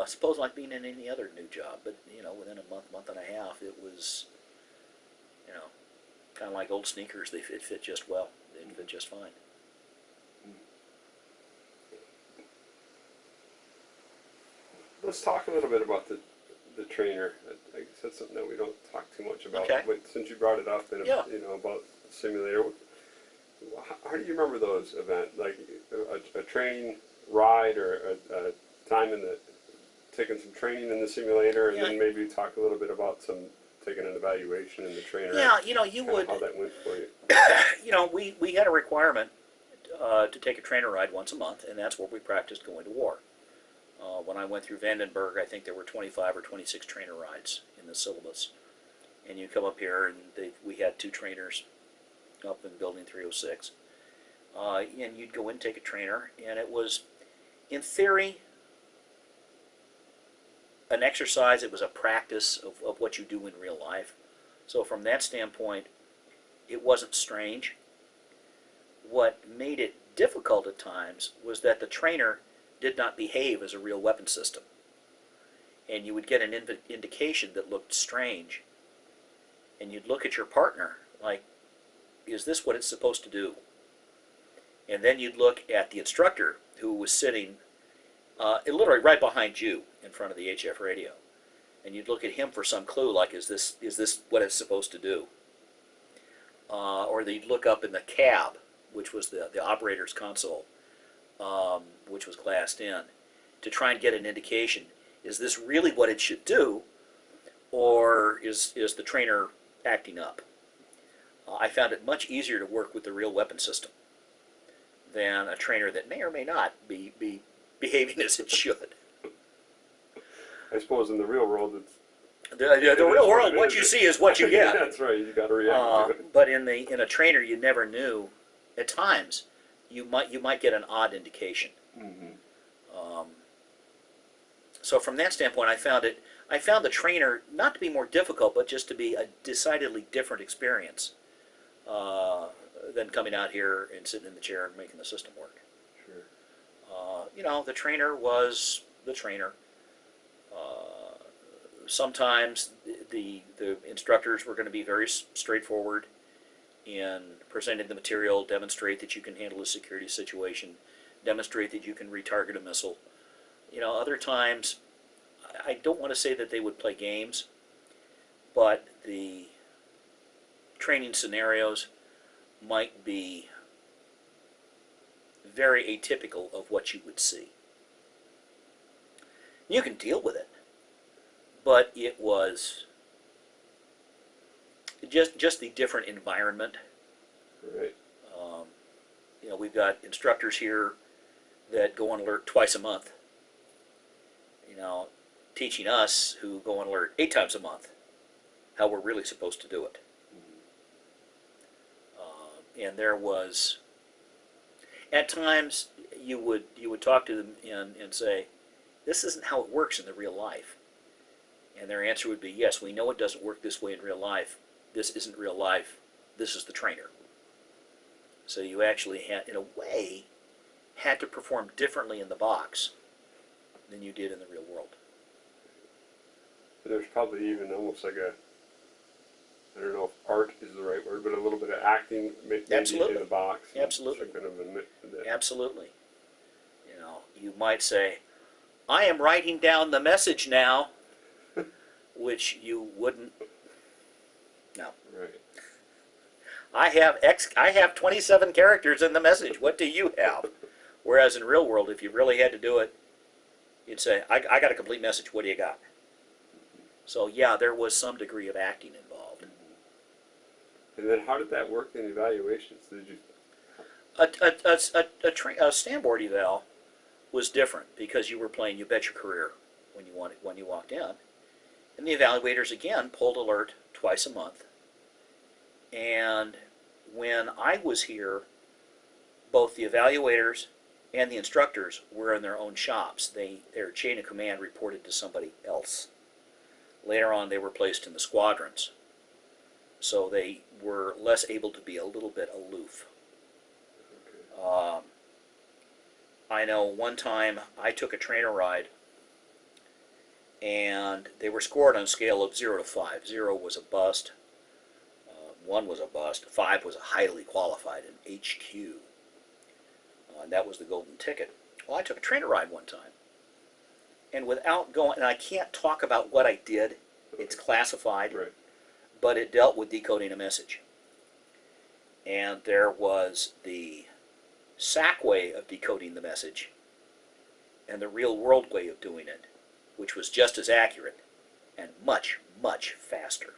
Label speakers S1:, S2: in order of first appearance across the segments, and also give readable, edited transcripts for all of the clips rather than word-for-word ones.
S1: suppose like being in any other new job, but within a month and a half, it was, you know, kind of like old sneakers. It fit just well. It fit just fine.
S2: Let's talk a little bit about the trainer. I guess that's something that we don't talk too much about.
S1: Okay.
S2: But since you brought it up, and
S1: Yeah.
S2: about the simulator, how do you remember those events? Like a training ride or a time taking some training in the simulator, and
S1: Yeah.
S2: then maybe talk a little bit about taking an evaluation in the trainer.
S1: Yeah, you would.
S2: How that went for you.
S1: We had a requirement to take a trainer ride once a month, and that's where we practiced going to war. When I went through Vandenberg, I think there were 25 or 26 trainer rides in the syllabus. And you come up here, and we had 2 trainers up in Building 306. And you'd go in and take a trainer, and it was, in theory, an exercise. It was a practice of what you do in real life. So from that standpoint, it wasn't strange. What made it difficult at times was that the trainer did not behave as a real weapon system. And you would get an indication that looked strange. And you'd look at your partner like, is this what it's supposed to do? And then you'd look at the instructor who was sitting literally right behind you in front of the HF radio. And you'd look at him for some clue like, is this what it's supposed to do? Or you'd look up in the cab, which was the operator's console, which was glassed in, to try and get an indication. Is this really what it should do, or is the trainer acting up? I found it much easier to work with the real weapon system than a trainer that may or may not be behaving as it should.
S2: I suppose in the real world,
S1: The real world, what you see is what you get.
S2: That's right. You got to react to it.
S1: But in a trainer, you never knew. At times, you might get an odd indication.
S2: Mm-hmm.
S1: So from that standpoint, I found the trainer not to be more difficult, but just to be a decidedly different experience than coming out here and sitting in the chair and making the system work.
S2: Sure.
S1: The trainer was the trainer. Sometimes the instructors were going to be very straightforward in presenting the material, demonstrate that you can handle a security situation, demonstrate that you can retarget a missile. Other times, I don't want to say that they would play games, but the training scenarios might be very atypical of what you would see. You can deal with it, but it was just the different environment.
S2: Right.
S1: We've got instructors here that go on alert twice a month. Teaching us who go on alert 8 times a month how we're really supposed to do it. And there was, at times, you would talk to them and say, this isn't how it works in the real life. And their answer would be, yes, we know it doesn't work this way in real life. This isn't real life. This is the trainer. So you actually had, in a way, had to perform differently in the box than you did in the real world.
S2: There's probably even almost like I don't know if art is the right word, but a little bit of acting maybe
S1: Absolutely.
S2: in the box.
S1: Absolutely.
S2: Kind of admit that.
S1: Absolutely. You might say, I am writing down the message now, which you wouldn't. No.
S2: Right.
S1: I have 27 characters in the message. What do you have? Whereas in real world, if you really had to do it, you'd say, I got a complete message. What do you got? So yeah, there was some degree of acting involved.
S2: And then how did that work in evaluations? Did you?
S1: A stand-board eval was different because you were playing You Bet Your Career when you walked in. And the evaluators, again, pulled alert twice a month. And when I was here, both the evaluators and the instructors were in their own shops. Their chain of command reported to somebody else. Later on, they were placed in the squadrons. So they were less able to be a little bit aloof. I know one time I took a trainer ride and they were scored on a scale of 0 to 5. 0 was a bust, 1 was a bust, 5 was a highly qualified, an HQ, and that was the golden ticket. Well, I took a trainer ride one time, and without going, and I can't talk about what I did, it's classified,
S2: Right.
S1: but it dealt with decoding a message. And there was the SAC way of decoding the message and the real world way of doing it, which was just as accurate and much, much faster.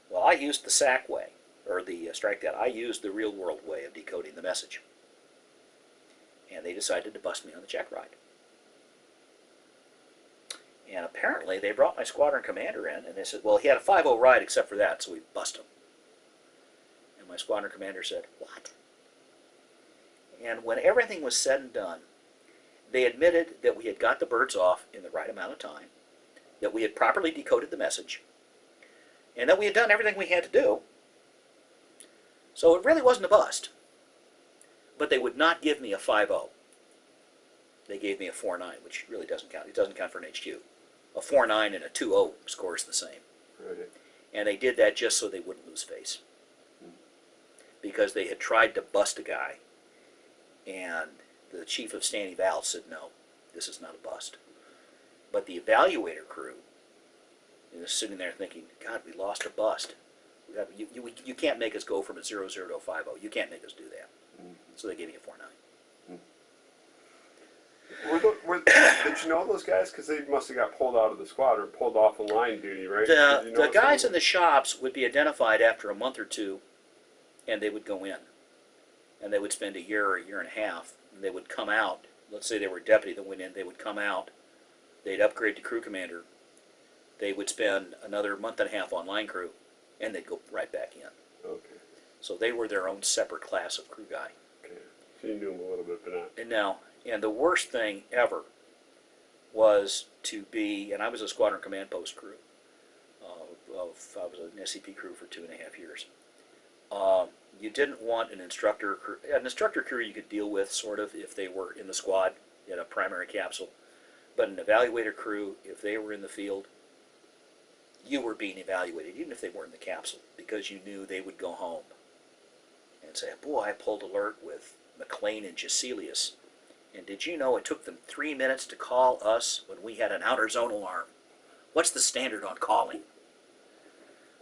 S1: Well, I used the SAC way, or the strike that. I used the real world way of decoding the message. And they decided to bust me on the check ride. And apparently they brought my squadron commander in, and they said, well, he had a 5-0 ride except for that, so we bust him. And my squadron commander said, what? And when everything was said and done, they admitted that we had got the birds off in the right amount of time, that we had properly decoded the message, and that we had done everything we had to do. So it really wasn't a bust. But they would not give me a 5-0. They gave me a 4-9, which really doesn't count. It doesn't count for an HQ. A 4-9 and a 2-0 scores the same.
S2: Right.
S1: And they did that just so they wouldn't lose face. Because they had tried to bust a guy, and the chief of Stand Eval said, no, this is not a bust. But the evaluator crew is sitting there thinking, God, we lost a bust. You can't make us go from a 0-0 to a 5-0. You can't make us do that. So they gave me a 4-9.
S2: Did you know those guys? Because they must have got pulled out of the squadron, pulled off of line duty, right?
S1: The guys in the shops would be identified after a month or two, and they would go in. And they would spend a year or a year and a half, and they would come out. Let's say they were a deputy that went in, they would come out, they'd upgrade to crew commander, they would spend another month and a half on line crew, and they'd go right back in.
S2: Okay.
S1: So they were their own separate class of crew guy.
S2: Okay. So you knew them a little bit, but not.
S1: And the worst thing ever was to be, and I was a squadron command post crew. I was an SCP crew for 2.5 years. You didn't want an instructor crew. An instructor crew you could deal with, sort of, if they were in the squad in a primary capsule. But an evaluator crew, if they were in the field, you were being evaluated, even if they weren't in the capsule, because you knew they would go home and say, boy, I pulled alert with McLean and Jacelius. And did you know it took them 3 minutes to call us when we had an outer zone alarm? What's the standard on calling?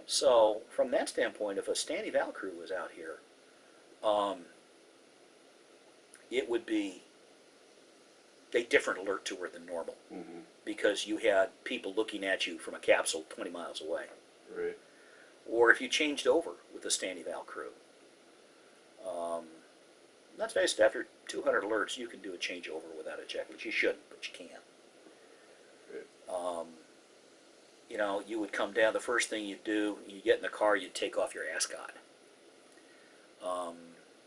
S1: So, from that standpoint, if a Stand Eval crew was out here, it would be a different alert tour than normal.
S2: Mm-hmm.
S1: Because you had people looking at you from a capsule 20 miles away.
S2: Right.
S1: Or if you changed over with the Stand Eval crew. Let's face it, after 200 alerts, you can do a changeover without a checklist. You shouldn't, but you can.
S2: Right.
S1: You know, you would come down, the first thing you'd do, you get in the car, you'd take off your ascot.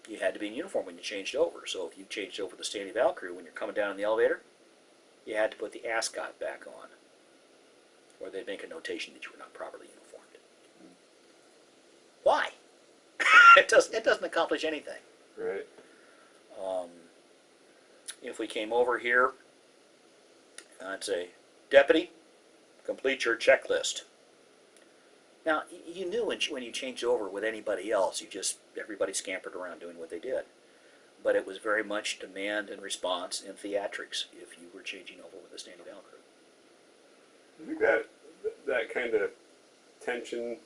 S1: You had to be in uniform when you changed over. So if you changed over to the Stand Eval crew, when you're coming down in the elevator, you had to put the ascot back on, or they'd make a notation that you were not properly uniformed. Why? It doesn't accomplish anything.
S2: Right.
S1: If we came over here, I'd say, Deputy, complete your checklist. Now, you knew when you changed over with anybody else, everybody scampered around doing what they did. But it was very much demand and response and theatrics if you were changing over with a Stand Eval crew.
S2: I think that kind of tension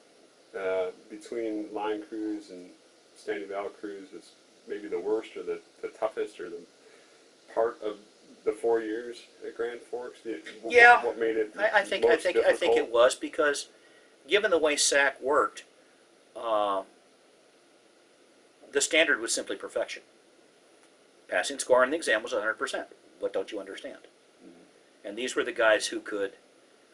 S2: between line crews and Stand Eval crews is maybe the worst or the toughest or the part of the 4 years at Grand Forks.
S1: Yeah,
S2: what made it
S1: I think
S2: difficult?
S1: it was because, given the way SAC worked, the standard was simply perfection. Passing score on the exam was 100%. What don't you understand? Mm-hmm. And these were the guys who could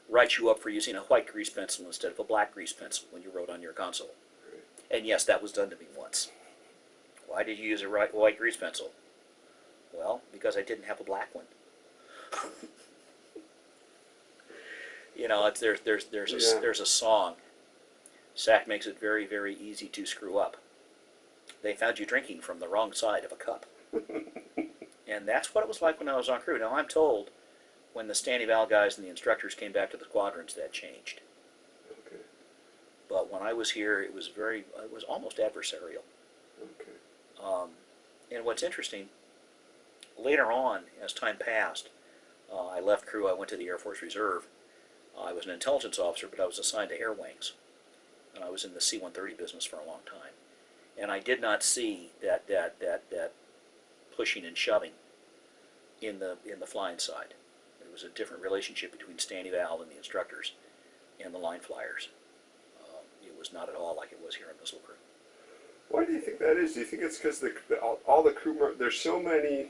S1: write you up for using a white grease pencil instead of a black grease pencil when you wrote on your console. Right. And yes, that was done to me once. Why did you use a white grease pencil? Well, because I didn't have a black one. You know, there's a song. SAC makes it very, very easy to screw up. They found you drinking from the wrong side of a cup. And that's what it was like when I was on crew. Now, I'm told when the standing valve guys and the instructors came back to the squadrons, that changed.
S2: Okay.
S1: But when I was here, it was almost adversarial.
S2: Okay.
S1: And what's interesting, later on, as time passed, I left crew, I went to the Air Force Reserve. I was an intelligence officer, but I was assigned to air wings. And I was in the C-130 business for a long time. And I did not see that pushing and shoving in the flying side. It was a different relationship between standing valve and the instructors and the line flyers. It was not at all like it was here in Missile Crew.
S2: Why do you think that is? Do you think it's because all the crew, there's so many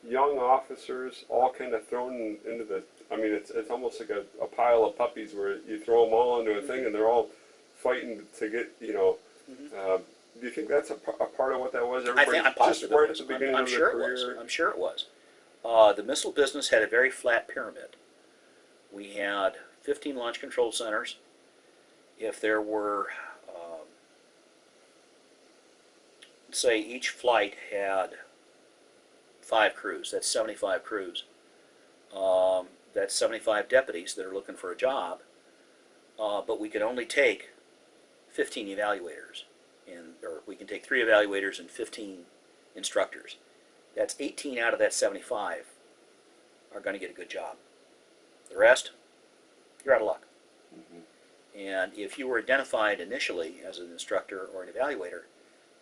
S2: young officers all kind of thrown into the, I mean, it's almost like a pile of puppies where you throw them all into a thing and they're all fighting to get, you know, do you think that's a part of what that was?
S1: I'm positive
S2: just right at the beginning
S1: I'm
S2: of
S1: sure
S2: their
S1: it was.
S2: career?
S1: I'm sure it was. The missile business had a very flat pyramid. We had 15 launch control centers. If there were, say each flight had 5 crews, that's 75 crews. That's 75 deputies that are looking for a job, but we could only take 15 evaluators, or we can take 3 evaluators and 15 instructors. That's 18 out of that 75 are going to get a good job. The rest, you're out of luck. And if you were identified initially as an instructor or an evaluator,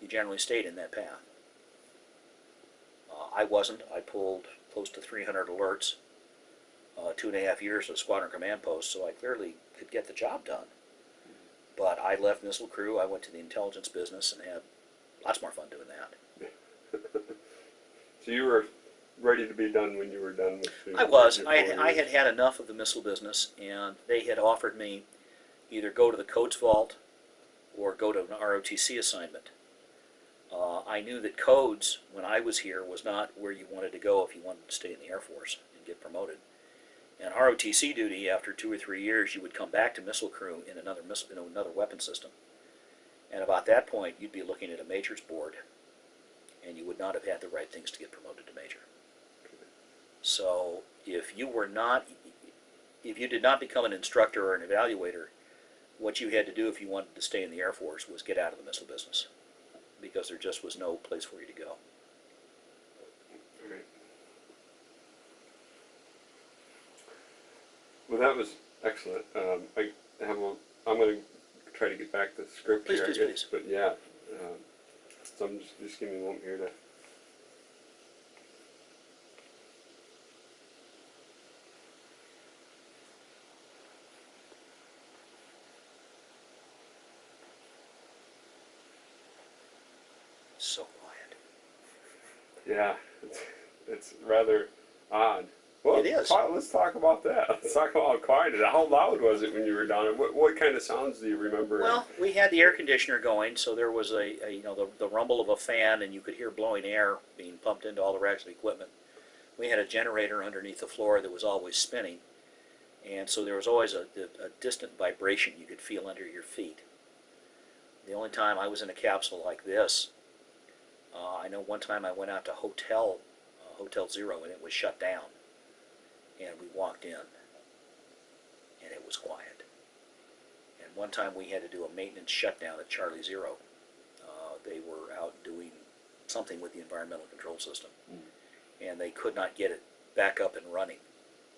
S1: you generally stayed in that path. I wasn't. I pulled close to 300 alerts, 2.5 years of squadron command post, so I clearly could get the job done. But I left Missile Crew, I went to the intelligence business and had lots more fun doing that.
S2: So you were ready to be done when you were done with the...
S1: I was. I had had enough of the missile business, and they had offered me either go to the Codes Vault or go to an ROTC assignment. I knew that Codes, when I was here, was not where you wanted to go if you wanted to stay in the Air Force and get promoted. And ROTC duty, after 2 or 3 years, you would come back to Missile Crew in another weapon system. And about that point, you'd be looking at a major's board, and you would not have had the right things to get promoted to major. So if you did not become an instructor or an evaluator, what you had to do if you wanted to stay in the Air Force was get out of the missile business, because there just was no place for you to go.
S2: Right. Well, that was excellent. I'm going to try to get back to the script
S1: Please,
S2: here,
S1: please,
S2: I guess.
S1: please.
S2: But yeah, so I'm just give me one here to...
S1: So quiet.
S2: Yeah, it's rather odd. Well,
S1: It is.
S2: Let's talk about that. Let's talk about how quiet it is. How loud was it when you were down there? What kind of sounds do you remember?
S1: Well, we had the air conditioner going, so there was the rumble of a fan, and you could hear blowing air being pumped into all the racks of equipment. We had a generator underneath the floor that was always spinning, and so there was always a distant vibration you could feel under your feet. The only time I was in a capsule like this, I know one time I went out to Hotel Zero, and it was shut down. And we walked in, and it was quiet. And one time we had to do a maintenance shutdown at Charlie Zero. They were out doing something with the environmental control system, and they could not get it back up and running.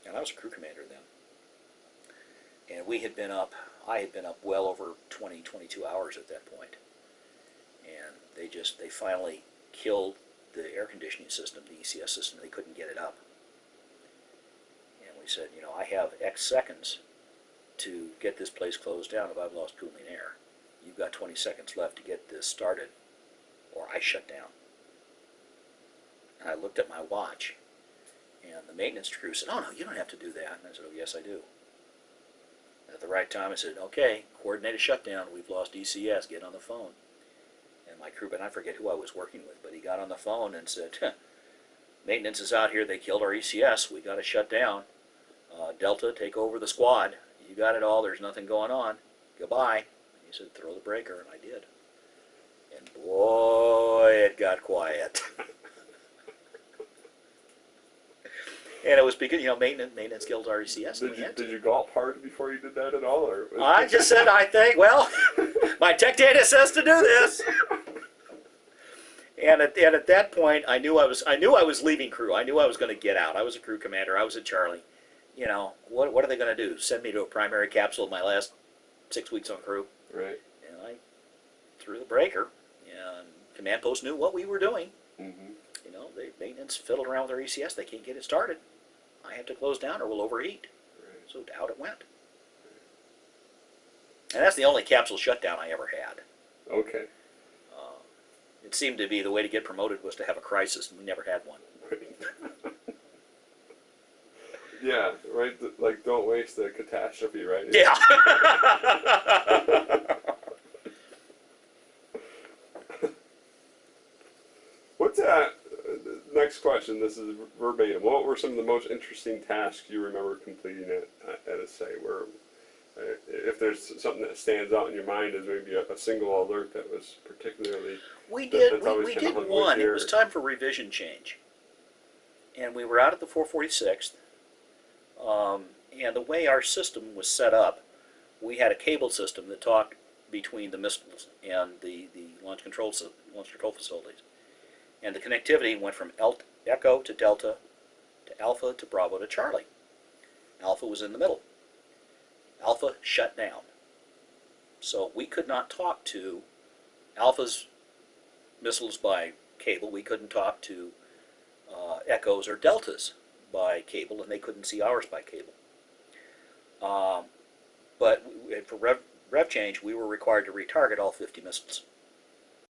S1: And I was a crew commander then. And I had been up well over 20, 22 hours at that point. And they finally killed the air conditioning system, the ECS system. They couldn't get it up. And we said, I have X seconds to get this place closed down if I've lost cooling air. You've got 20 seconds left to get this started, or I shut down. And I looked at my watch, and the maintenance crew said, "Oh, no, you don't have to do that." And I said, "Oh, yes, I do." And at the right time, I said, "Okay, coordinate a shutdown. We've lost ECS. Get on the phone." And my crew, and I forget who I was working with, but he got on the phone and said, "Maintenance is out here. They killed our ECS. We got to shut down. Delta, take over the squad. You got it all. There's nothing going on. Goodbye." And he said, "Throw the breaker," and I did. And boy, it got quiet. And it was because, maintenance guild RECS, and we had to.
S2: Did you gulp hard before you did that at all, or?
S1: I just said, I think, well, my tech data says to do this. And at that point, I knew I was leaving crew. I knew I was going to get out. I was a crew commander. I was at Charlie. What are they going to do? Send me to a primary capsule my last 6 weeks on crew?
S2: Right.
S1: And I threw the breaker, and command post knew what we were doing.
S2: Mm-hmm.
S1: Maintenance fiddled around with their ECS. They can't get it started. I have to close down or we'll overheat.
S2: Right.
S1: So out it went. And that's the only capsule shutdown I ever had.
S2: Okay.
S1: It seemed to be the way to get promoted was to have a crisis, and we never had one.
S2: Yeah, right. Like, don't waste the catastrophe, right?
S1: Yeah.
S2: What's that? Next question. This is verbatim. What were some of the most interesting tasks you remember completing at a site? Where, if there's something that stands out in your mind as maybe a single alert that was particularly.
S1: We did
S2: kinda hung with
S1: one.
S2: you,
S1: It was time for revision change. And we were out at the 446th. And the way our system was set up, we had a cable system that talked between the missiles and the launch control facilities. And the connectivity went from Echo to Delta to Alpha to Bravo to Charlie. Alpha was in the middle. Alpha shut down. So we could not talk to Alpha's missiles by cable. We couldn't talk to Echoes or Deltas by cable, and they couldn't see ours by cable. But for rev change, we were required to retarget all 50 missiles.